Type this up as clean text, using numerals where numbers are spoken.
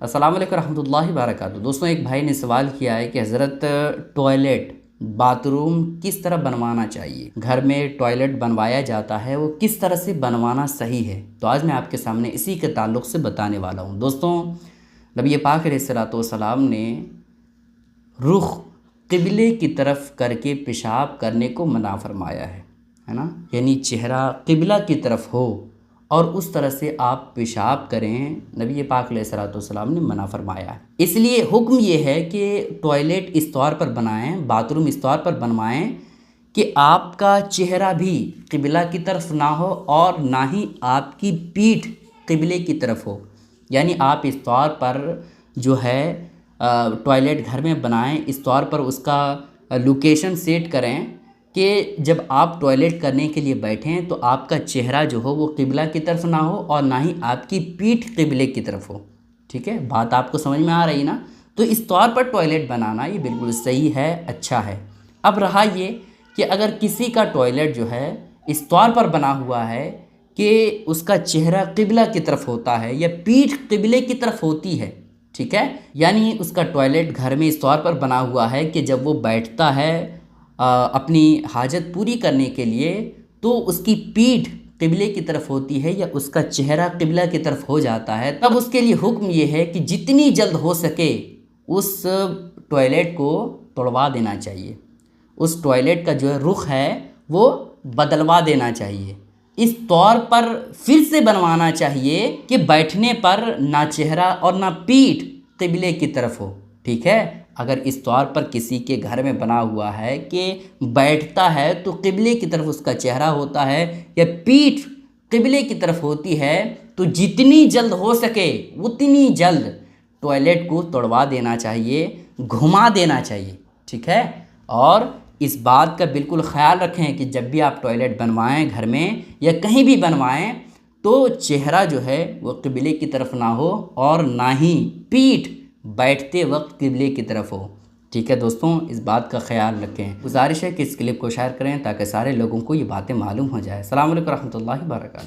अस्सलाम वालेकुम रहमतुल्लाहि व बरकातहू। दोस्तों, एक भाई ने सवाल किया है कि हज़रत टॉयलेट बाथरूम किस तरह बनवाना चाहिए, घर में टॉयलेट बनवाया जाता है वो किस तरह से बनवाना सही है। तो आज मैं आपके सामने इसी के ताल्लुक़ से बताने वाला हूँ। दोस्तों, नबी पाक अलैहिस्सलाम ने रुख क़िबले की तरफ करके पेशाब करने को मना फरमाया है ना, यानी चेहरा क़िबला की तरफ हो और उस तरह से आप पेशाब करें, नबी पाक अलैहिस्सलाम ने मना फरमाया है। इसलिए हुक्म ये है कि टॉयलेट इस तौर पर बनाएं, बाथरूम इस तौर पर बनवाएं कि आपका चेहरा भी क़िबला की तरफ ना हो और ना ही आपकी पीठ क़िबले की तरफ हो। यानी आप इस तौर पर जो है टॉयलेट घर में बनाएं, इस तौर पर उसका लोकेशन सेट करें कि जब आप टॉयलेट करने के लिए बैठें तो आपका चेहरा जो हो वो क़िबला की तरफ ना हो और ना ही आपकी पीठ क़िबले की तरफ हो। ठीक है, बात आपको समझ में आ रही ना। तो इस तौर पर टॉयलेट बनाना ये बिल्कुल सही है, अच्छा है। अब रहा ये कि अगर किसी का टॉयलेट जो है इस तौर पर बना हुआ है कि उसका चेहरा क़िबला की तरफ होता है या पीठ क़िबले की तरफ होती है, ठीक है, यानी उसका टॉयलेट घर में इस तौर पर बना हुआ है कि जब वो बैठता है अपनी हाजत पूरी करने के लिए तो उसकी पीठ क़िबले की तरफ होती है या उसका चेहरा क़िबला की तरफ हो जाता है, तब उसके लिए हुक्म ये है कि जितनी जल्द हो सके उस टॉयलेट को तोड़वा देना चाहिए। उस टॉयलेट का जो है रुख है वो बदलवा देना चाहिए। इस तौर पर फिर से बनवाना चाहिए कि बैठने पर ना चेहरा और ना पीठ क़िबले की तरफ हो। ठीक है, अगर इस तौर पर किसी के घर में बना हुआ है कि बैठता है तो क़िबले की तरफ उसका चेहरा होता है या पीठ क़िबले की तरफ होती है, तो जितनी जल्द हो सके उतनी जल्द टॉयलेट को तोड़वा देना चाहिए, घुमा देना चाहिए। ठीक है, और इस बात का बिल्कुल ख़्याल रखें कि जब भी आप टॉयलेट बनवाएं घर में या कहीं भी बनवाएं तो चेहरा जो है वो क़िबले की तरफ ना हो और ना ही पीठ बैठते वक्त क़िबले की तरफ हो। ठीक है दोस्तों, इस बात का ख्याल रखें। गुजारिश है कि इस क्लिप को शेयर करें ताकि सारे लोगों को ये बातें मालूम हो जाए। अस्सलाम वालेकुम रहमतुल्लाहि व बरकातहू।